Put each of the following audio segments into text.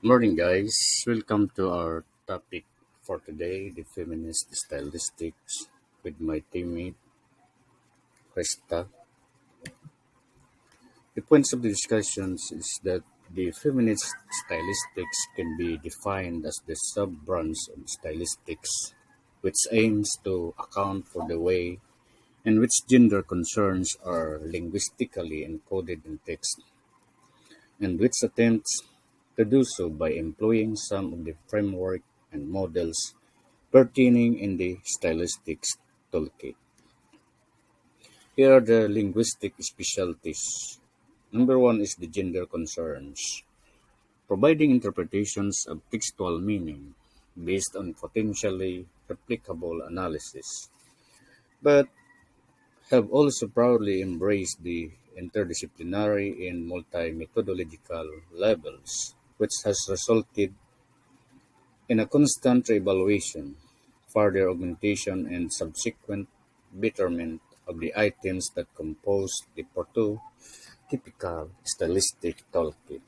Morning, guys. Welcome to our topic for today, the feminist stylistics, with my teammate Krista. The points of the discussions is that the feminist stylistics can be defined as the sub-branch of stylistics, which aims to account for the way in which gender concerns are linguistically encoded in text, and which attempts to do so by employing some of the framework and models pertaining in the stylistics toolkit. Here are the linguistic specialties. Number one is the gender concerns, providing interpretations of textual meaning based on potentially replicable analysis, but have also proudly embraced the interdisciplinary and multi-methodological levels, which has resulted in a constant reevaluation, further augmentation, and subsequent betterment of the items that compose the prototypical stylistic toolkit.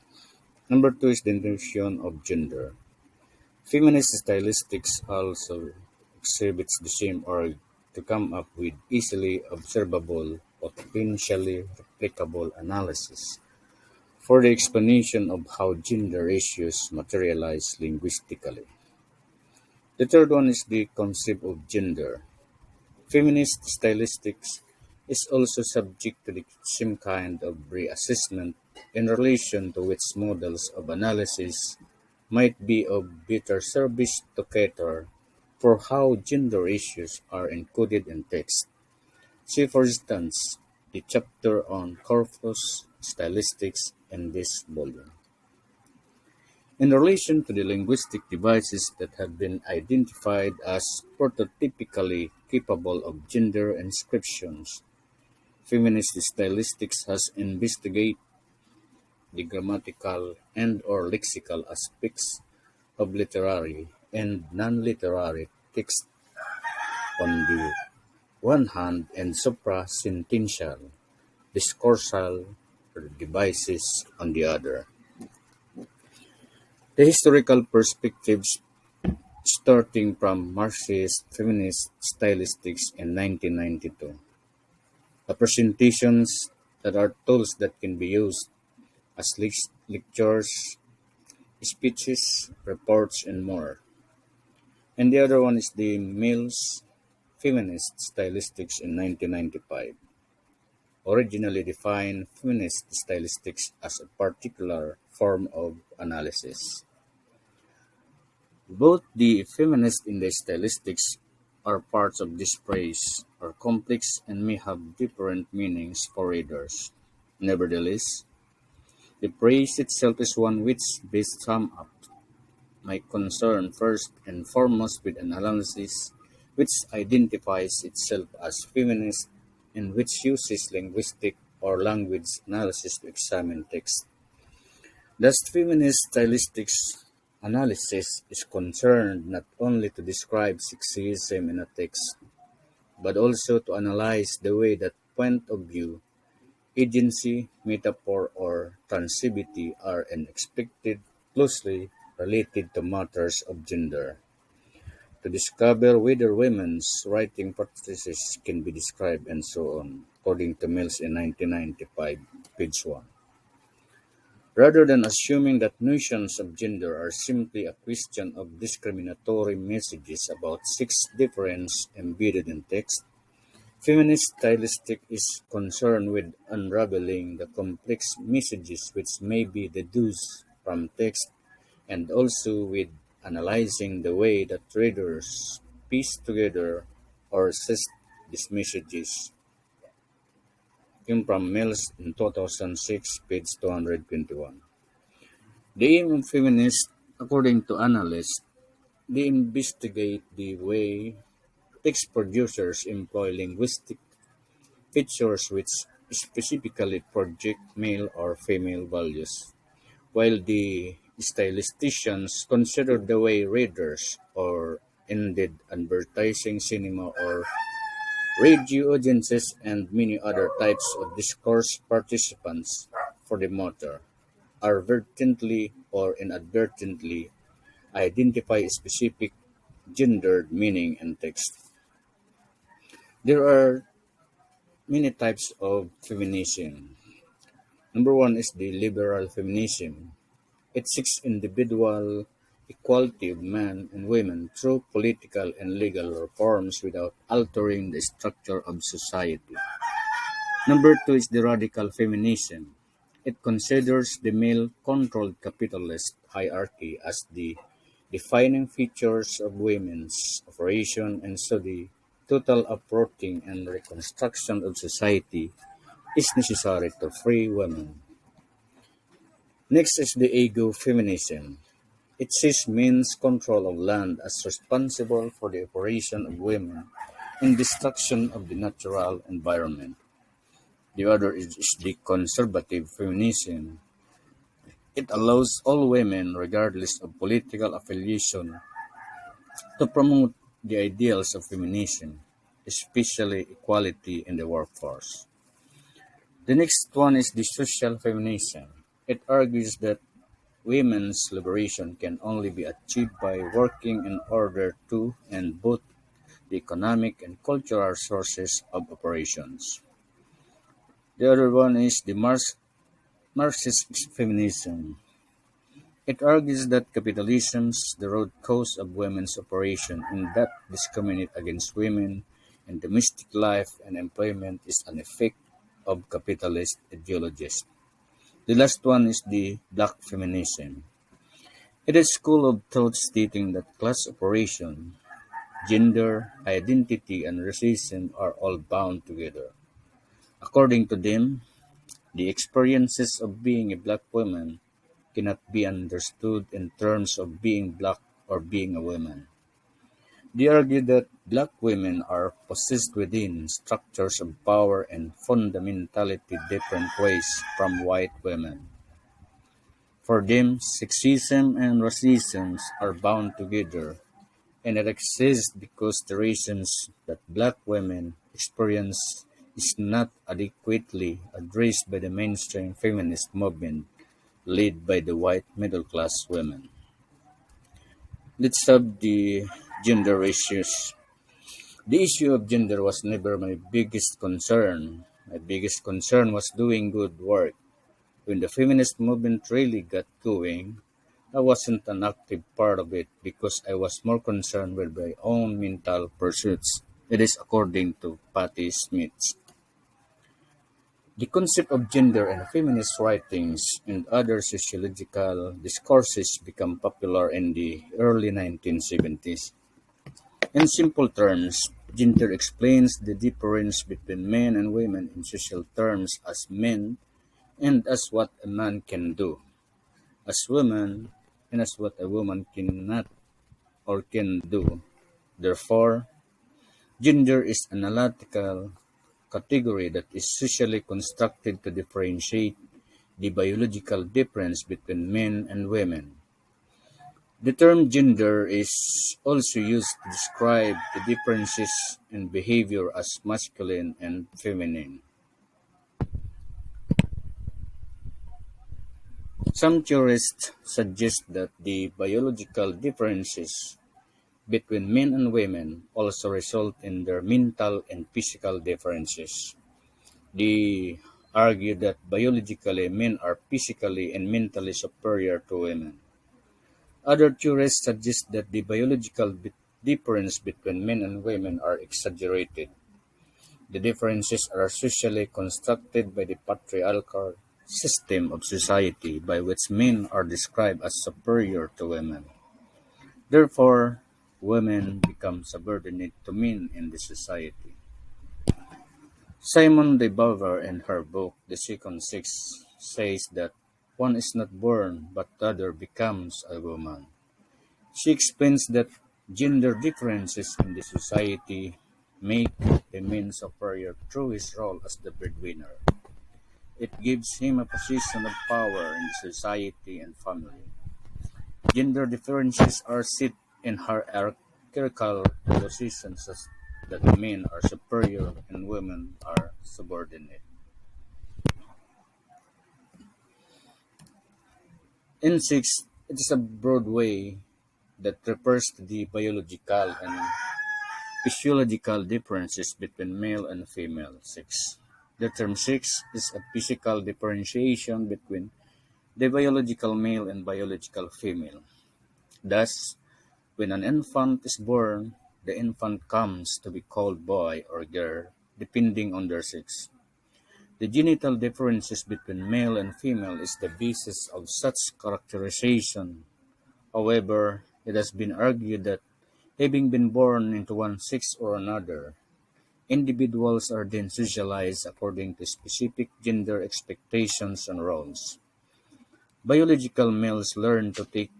Number two is the notion of gender. Feminist stylistics also exhibits the same urge to come up with easily observable, potentially replicable analysis for the explanation of how gender issues materialize linguistically. The third one is the concept of gender. Feminist stylistics is also subject to the same kind of reassessment in relation to which models of analysis might be of better service to cater for how gender issues are encoded in text. See, for instance, the chapter on corpus stylistics in this volume. In relation to the linguistic devices that have been identified as prototypically capable of gender inscriptions, feminist stylistics has investigated the grammatical and/or lexical aspects of literary and non-literary text on the one hand and supra-sentential, discoursal devices on the other. The historical perspectives starting from Marxist feminist stylistics in 1992. The presentations that are tools that can be used as lectures, speeches, reports, and more. And the other one is the Mills feminist stylistics in 1995. Originally defined feminist stylistics as a particular form of analysis. Both the feminist and the stylistics are parts of this phrase, are complex and may have different meanings for readers. Nevertheless, the phrase itself is one which, based sum up, my concern first and foremost with an analysis which identifies itself as feminist and which uses linguistic or language analysis to examine text. Thus, feminist stylistics analysis is concerned not only to describe sexism in a text, but also to analyze the way that point of view, agency, metaphor, or transitivity are unexpected closely related to matters of gender, to discover whether women's writing practices can be described and so on, according to Mills in 1995, page 1. Rather than assuming that notions of gender are simply a question of discriminatory messages about sex difference embedded in text, feminist stylistic is concerned with unraveling the complex messages which may be deduced from text and also with analyzing the way that readers piece together or assess these messages. Came from Mills in 2006, page 221. The aim of feminists, according to analysts, they investigate the way text producers employ linguistic features which specifically project male or female values, while the stylisticians consider the way readers, or indeed advertising, cinema, or radio audiences, and many other types of discourse participants, for the matter, advertently or inadvertently identify a specific gendered meaning and text. There are many types of feminism. Number one is the liberal feminism. It seeks individual equality of men and women through political and legal reforms without altering the structure of society. Number two is the radical feminism. It considers the male controlled capitalist hierarchy as the defining features of women's operation, and so the total uprooting and reconstruction of society is necessary to free women. Next is the ego feminism. It sees men's control of land as responsible for the operation of women and destruction of the natural environment. The other is the conservative feminism. It allows all women, regardless of political affiliation, to promote the ideals of feminism, especially equality in the workforce. The next one is the social feminism. It argues that women's liberation can only be achieved by working in order to and both the economic and cultural sources of operations. The other one is the Marxist feminism. It argues that capitalism is the root cause of women's operation and that discriminate against women in domestic life and employment is an effect of capitalist ideologies. The last one is the black feminism. It is a school of thought stating that class operation, gender, identity, and racism are all bound together. According to them, the experiences of being a black woman cannot be understood in terms of being black or being a woman. They argue that black women are possessed within structures of power in fundamentally different ways from white women. For them, sexism and racism are bound together, and it exists because the reasons that black women experience is not adequately addressed by the mainstream feminist movement led by the white middle class women. Let's have the gender issues. The issue of gender was never my biggest concern. My biggest concern was doing good work. When the feminist movement really got going, I wasn't an active part of it because I was more concerned with my own mental pursuits. It is according to Patti Smith. The concept of gender in feminist writings and other sociological discourses became popular in the early 1970s. In simple terms, gender explains the difference between men and women in social terms as men and as what a man can do, as women and as what a woman cannot or can do. Therefore, gender is an analytical category that is socially constructed to differentiate the biological difference between men and women. The term gender is also used to describe the differences in behavior as masculine and feminine. Some theorists suggest that the biological differences between men and women also result in their mental and physical differences. They argue that biologically men are physically and mentally superior to women. Other theorists suggest that the biological difference between men and women are exaggerated. The differences are socially constructed by the patriarchal system of society by which men are described as superior to women. Therefore, women become subordinate to men in the society. Simone de Beauvoir in her book The Second Sex says that one is not born but rather becomes a woman. She explains that gender differences in the society make a man superior through his role as the breadwinner. It gives him a position of power in the society and family. Gender differences are set in hierarchical positions as that men are superior and women are subordinate. In six, it is a broad way that refers to the biological and physiological differences between male and female sex. The term sex is a physical differentiation between the biological male and biological female. Thus, when an infant is born, the infant comes to be called boy or girl, depending on their sex. The genital differences between male and female is the basis of such characterization. However, it has been argued that having been born into one sex or another, individuals are then socialized according to specific gender expectations and roles. Biological males learn to take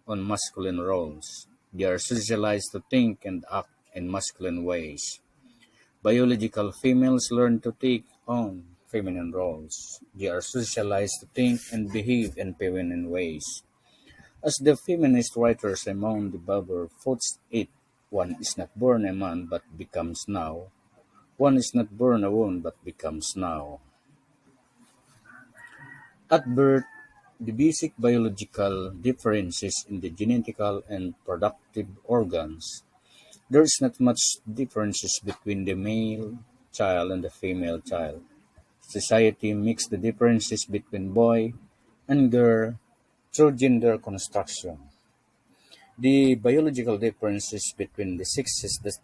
on masculine roles. They are socialized to think and act in masculine ways. Biological females learn to take on feminine roles. They are socialized to think and behave in feminine ways. As the feminist writer Simone de Beauvoir puts it, one is not born a man but becomes now. One is not born a woman but becomes now. At birth, the basic biological differences in the genetical and productive organs. There is not much differences between the male child and the female child. Society makes the differences between boy and girl through gender construction. The biological differences between the sexes that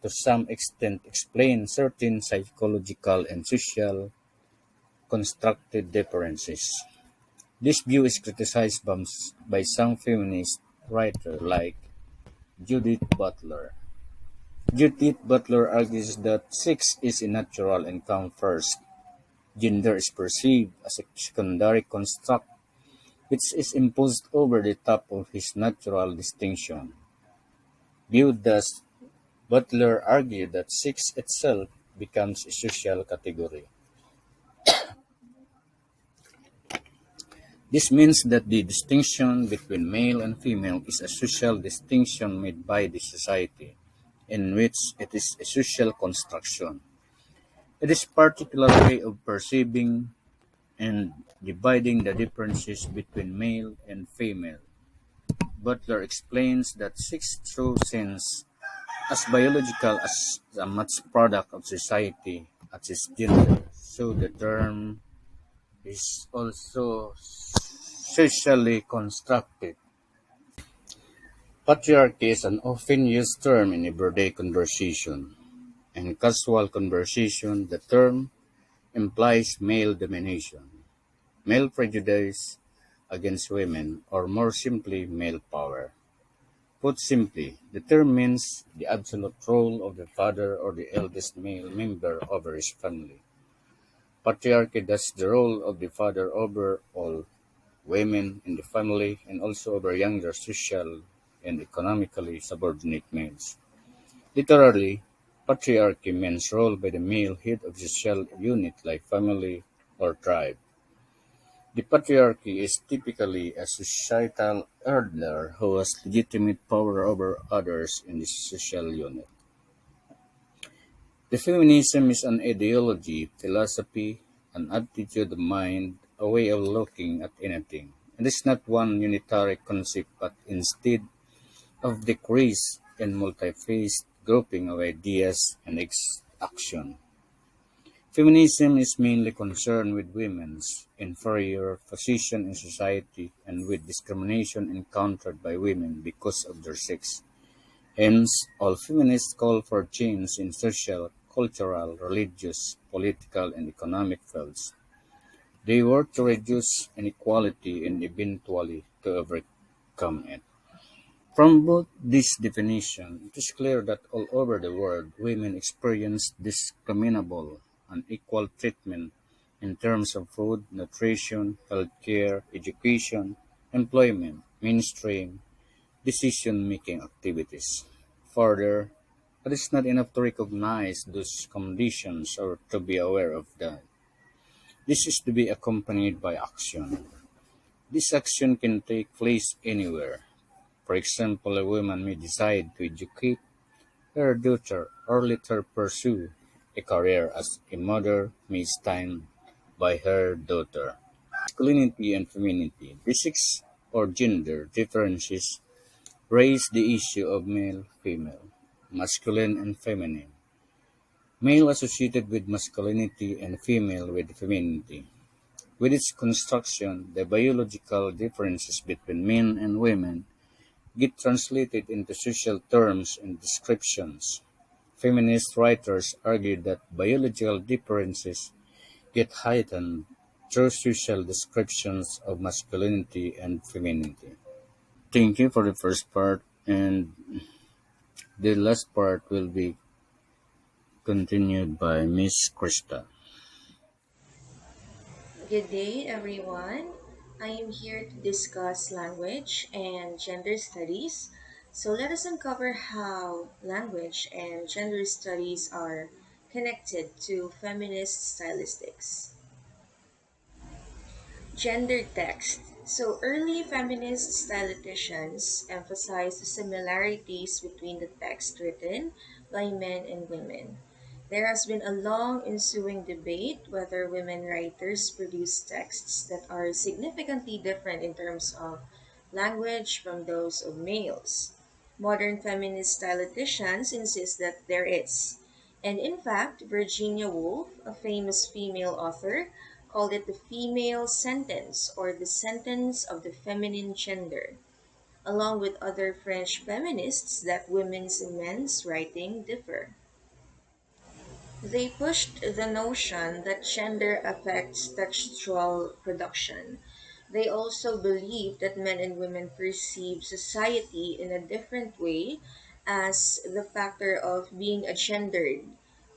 to some extent explain certain psychological and social constructed differences. This view is criticized by some feminist writers like Judith Butler. Judith Butler argues that sex is unnatural and comes first. Gender is perceived as a secondary construct which is imposed over the top of his natural distinction. Viewed thus, Butler argued that sex itself becomes a social category. This means that the distinction between male and female is a social distinction made by the society, in which it is a social construction. It is a particular way of perceiving and dividing the differences between male and female. Butler explains that sex through sense as biological as a much product of society as its gender, so the term is also socially constructed. Patriarchy is an often used term in everyday conversation. In casual conversation, the term implies male domination, male prejudice against women, or more simply, male power. Put simply, the term means the absolute role of the father or the eldest male member over his family. Patriarchy thus the role of the father over all women in the family and also over younger social and economically subordinate males. Literally, patriarchy means rule by the male head of social unit like family or tribe. The patriarchy is typically a societal elder who has legitimate power over others in the social unit. The feminism is an ideology, philosophy, an attitude of mind, a way of looking at anything. It is not one unitary concept, but instead of decrease and multi-phased grouping of ideas and action. Feminism is mainly concerned with women's inferior position in society and with discrimination encountered by women because of their sex. Hence, all feminists call for change in social, cultural, religious, political, and economic fields. They work to reduce inequality and eventually to overcome it. From both these definitions, it is clear that all over the world, women experience discriminable, unequal treatment in terms of food, nutrition, healthcare, education, employment, mainstream, decision-making activities. Further, it is not enough to recognize those conditions or to be aware of them. This is to be accompanied by action. This action can take place anywhere. For example, a woman may decide to educate her daughter or later pursue a career as a mother may stand by her daughter. masculinity and femininity. These or gender differences raise the issue of male female, masculine and feminine, male associated with masculinity and female with femininity. With its construction, the biological differences between men and women get translated into social terms and descriptions. Feminist writers argue that biological differences get heightened through social descriptions of masculinity and femininity. Thank you for the first part, and the last part will be continued by Miss Krista. Good day, everyone. I am here to discuss language and gender studies. So, let us uncover how language and gender studies are connected to feminist stylistics. Gender text. So, early feminist statisticians emphasized the similarities between the text written by men and women. There has been a long ensuing debate whether women writers produce texts that are significantly different in terms of language from those of males. Modern feminist statisticians insist that there is. And in fact, Virginia Woolf, a famous female author, called it the female sentence or the sentence of the feminine gender, along with other French feminists that women's and men's writing differ. They pushed the notion that gender affects textual production. They also believed that men and women perceive society in a different way, as the factor of being a gendered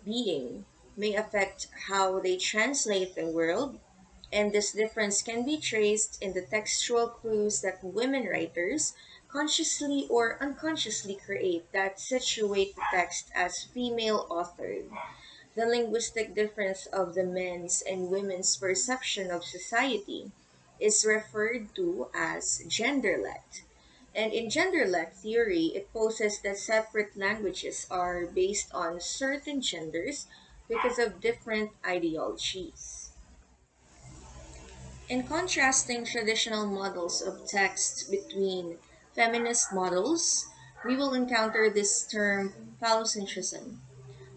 being may affect how they translate the world, and this difference can be traced in the textual clues that women writers consciously or unconsciously create that situate the text as female authored. The linguistic difference of the men's and women's perception of society is referred to as genderlect. And in genderlect theory, it poses that separate languages are based on certain genders because of different ideologies. In contrasting traditional models of text between feminist models, we will encounter this term phallocentrism.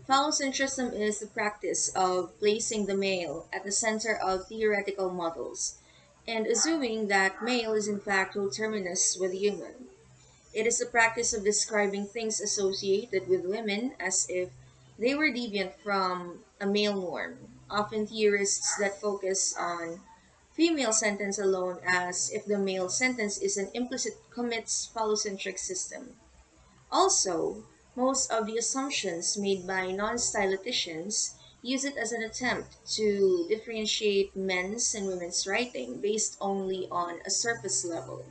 Phallocentrism is the practice of placing the male at the center of theoretical models and assuming that male is in fact coterminous with human. It is the practice of describing things associated with women as if they were deviant from a male norm. Often theorists that focus on female sentence alone as if the male sentence is an implicit commits phallocentric system. Also, most of the assumptions made by non-stylisticians use it as an attempt to differentiate men's and women's writing based only on a surface level.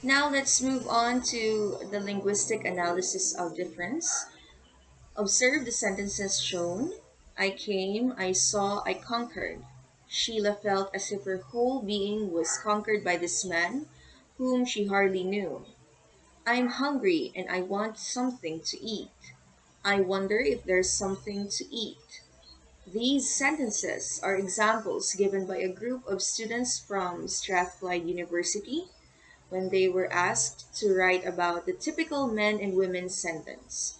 Now let's move on to the linguistic analysis of difference. Observe the sentences shown. I came, I saw, I conquered. Sheila felt as if her whole being was conquered by this man, whom she hardly knew. I'm hungry and I want something to eat. I wonder if there's something to eat. These sentences are examples given by a group of students from Strathclyde University when they were asked to write about the typical men and women sentence.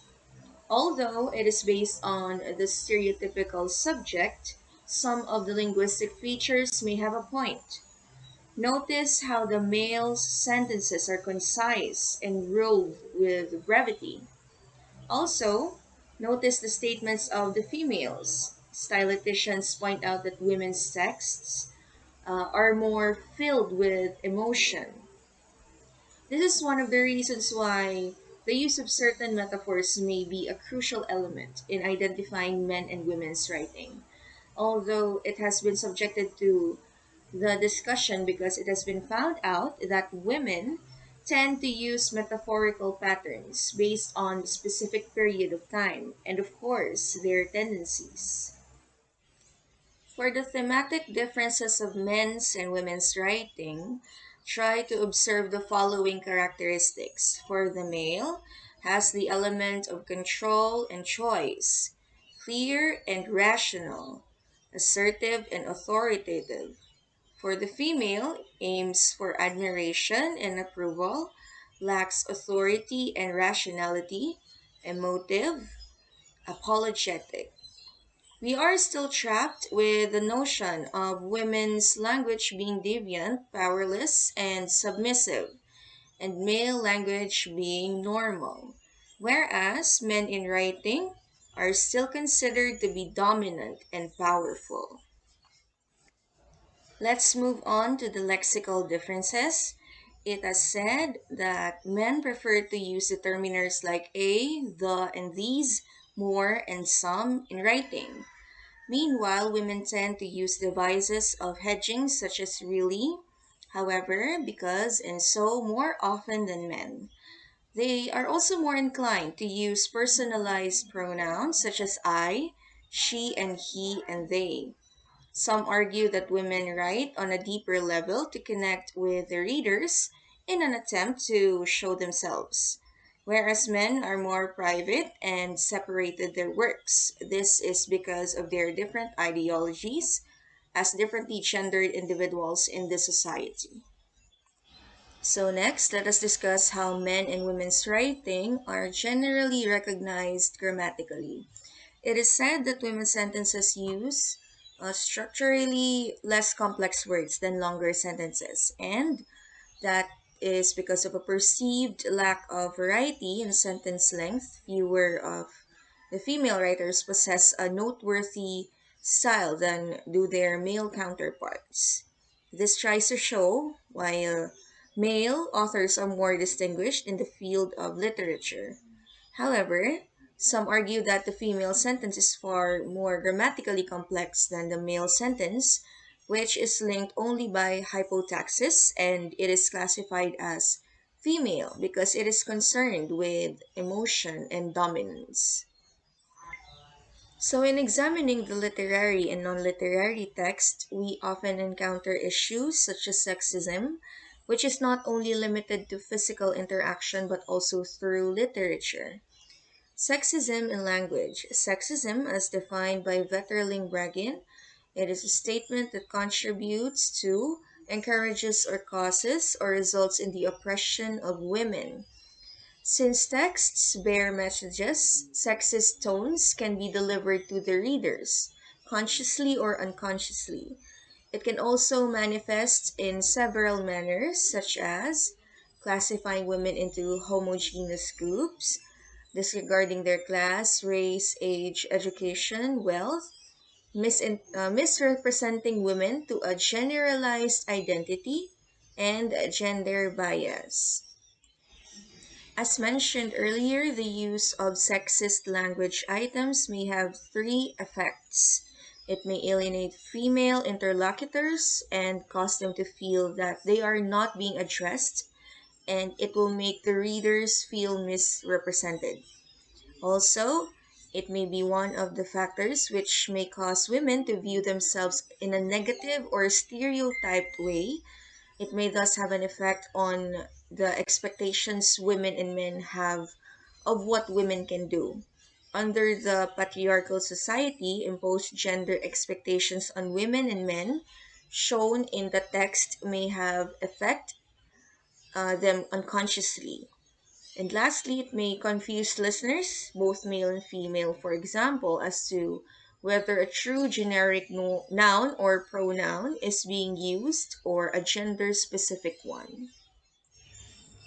Although it is based on the stereotypical subject, some of the linguistic features may have a point. Notice how the male's sentences are concise and rove with brevity. Also, notice the statements of the females. Stylisticians point out that women's texts are more filled with emotion. This is one of the reasons why the use of certain metaphors may be a crucial element in identifying men and women's writing, although it has been subjected to the discussion because it has been found out that women tend to use metaphorical patterns based on a specific period of time and, of course, their tendencies. For the thematic differences of men's and women's writing, try to observe the following characteristics. For the male, has the element of control and choice, clear and rational, assertive and authoritative. For the female, aims for admiration and approval, lacks authority and rationality, emotive, apologetic. We are still trapped with the notion of women's language being deviant, powerless, and submissive, and male language being normal, whereas men in writing are still considered to be dominant and powerful. Let's move on to the lexical differences. It has said that men prefer to use determiners like a, the, and these more and some in writing. Meanwhile, women tend to use devices of hedging such as really, however, because, and so more often than men. They are also more inclined to use personalized pronouns such as I, she, and he, and they. Some argue that women write on a deeper level to connect with the readers in an attempt to show themselves, whereas men are more private and separated their works. This is because of their different ideologies as differently gendered individuals in the society. So, next, let us discuss how men and women's writing are generally recognized grammatically. It is said that women's sentences use structurally less complex words than longer sentences, and that is because of a perceived lack of variety in sentence length. Fewer of the female writers possess a noteworthy style than do their male counterparts. This tries to show while male authors are more distinguished in the field of literature. However, some argue that the female sentence is far more grammatically complex than the male sentence, which is linked only by hypotaxis, and it is classified as female because it is concerned with emotion and dominance. So, in examining the literary and non literary text, we often encounter issues such as sexism, which is not only limited to physical interaction but also through literature. Sexism in language. Sexism, as defined by Vetterling Bragin, it is a statement that contributes to, encourages, or causes or results in the oppression of women. Since texts bear messages, sexist tones can be delivered to the readers, consciously or unconsciously. It can also manifest in several manners, such as classifying women into homogeneous groups, disregarding their class, race, age, education, wealth, misrepresenting women to a generalized identity, and gender bias. As mentioned earlier, the use of sexist language items may have three effects. It may alienate female interlocutors and cause them to feel that they are not being addressed, and it will make the readers feel misrepresented. Also, it may be one of the factors which may cause women to view themselves in a negative or stereotyped way. It may thus have an effect on the expectations women and men have of what women can do. Under the patriarchal society, imposed gender expectations on women and men shown in the text may have affect them unconsciously. And lastly, it may confuse listeners, both male and female, for example, as to whether a true generic noun or pronoun is being used or a gender specific one.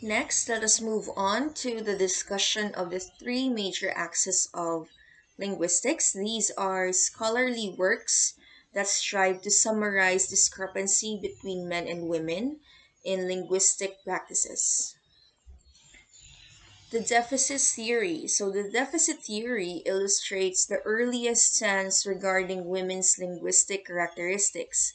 Next, let us move on to the discussion of the three major axes of linguistics. These are scholarly works that strive to summarize discrepancy between men and women in linguistic practices. The deficit theory. So, the deficit theory illustrates the earliest stance regarding women's linguistic characteristics.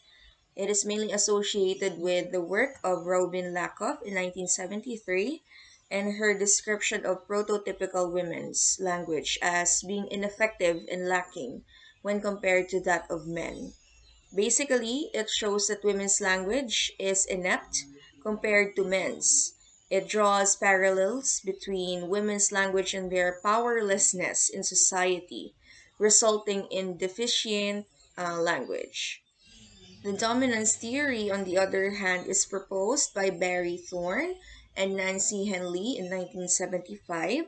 It is mainly associated with the work of Robin Lakoff in 1973 and her description of prototypical women's language as being ineffective and lacking when compared to that of men. Basically, it shows that women's language is inept compared to men's. It draws parallels between women's language and their powerlessness in society, resulting in deficient language. The dominance theory, on the other hand, is proposed by Barry Thorne and Nancy Henley in 1975,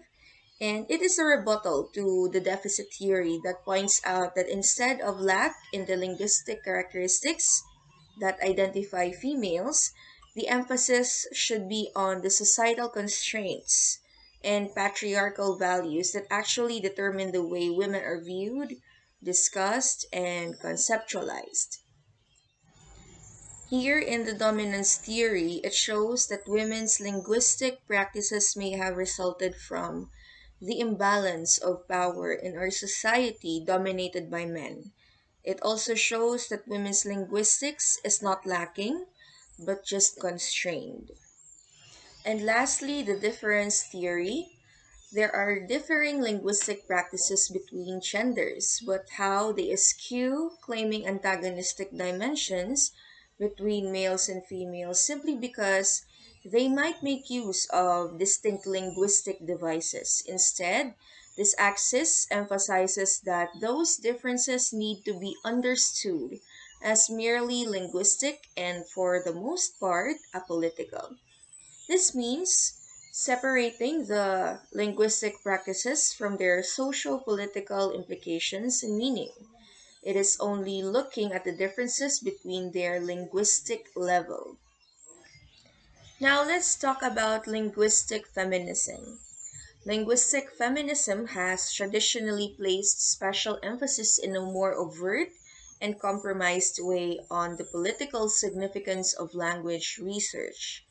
and it is a rebuttal to the deficit theory that points out that instead of lack in the linguistic characteristics that identify females, the emphasis should be on the societal constraints and patriarchal values that actually determine the way women are viewed, discussed, and conceptualized. Here in the dominance theory, it shows that women's linguistic practices may have resulted from the imbalance of power in our society dominated by men. It also shows that women's linguistics is not lacking, but just constrained. And lastly, the difference theory. There are differing linguistic practices between genders, but how they eschew, claiming antagonistic dimensions between males and females simply because they might make use of distinct linguistic devices. Instead, this axis emphasizes that those differences need to be understood as merely linguistic and, for the most part, apolitical. This means separating the linguistic practices from their social political implications and meaning. It is only looking at the differences between their linguistic level. Now let's talk about linguistic feminism. Linguistic feminism has traditionally placed special emphasis in a more overt and compromised way on the political significance of language research.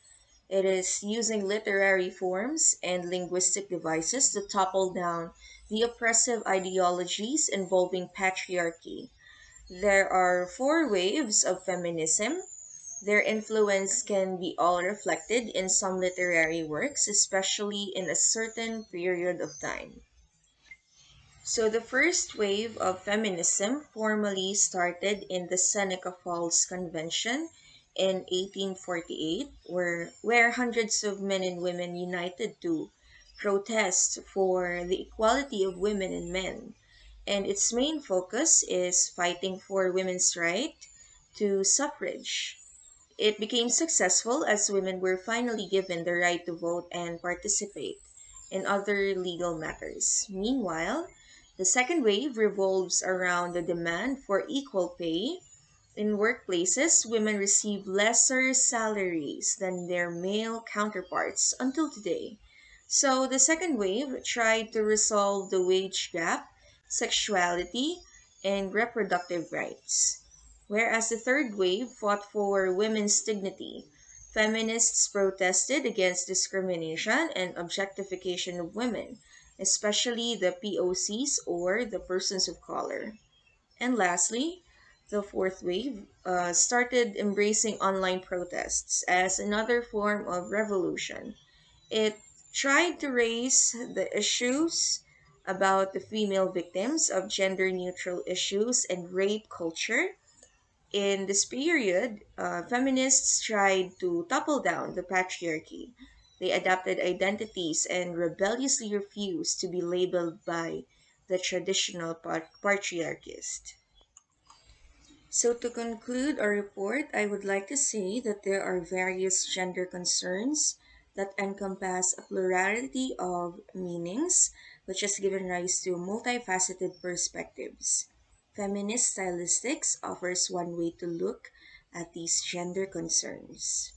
It is using literary forms and linguistic devices to topple down the oppressive ideologies involving patriarchy. There are four waves of feminism. Their influence can be all reflected in some literary works, especially in a certain period of time. So the first wave of feminism formally started in the Seneca Falls Convention in 1848, where hundreds of men and women united to protest for the equality of women and men. And its main focus is fighting for women's right to suffrage. It became successful as women were finally given the right to vote and participate in other legal matters. Meanwhile, the second wave revolves around the demand for equal pay. In workplaces, women receive lesser salaries than their male counterparts until today. So the second wave tried to resolve the wage gap, sexuality, and reproductive rights. Whereas the third wave fought for women's dignity. Feminists protested against discrimination and objectification of women, especially the POCs or the persons of color. And lastly, the fourth wave started embracing online protests as another form of revolution. It tried to raise the issues about the female victims of gender neutral issues and rape culture. In this period, feminists tried to topple down the patriarchy. They adopted identities and rebelliously refused to be labeled by the traditional patriarchist. So, to conclude our report, I would like to say that there are various gender concerns that encompass a plurality of meanings, which has given rise to multifaceted perspectives. Feminist stylistics offers one way to look at these gender concerns.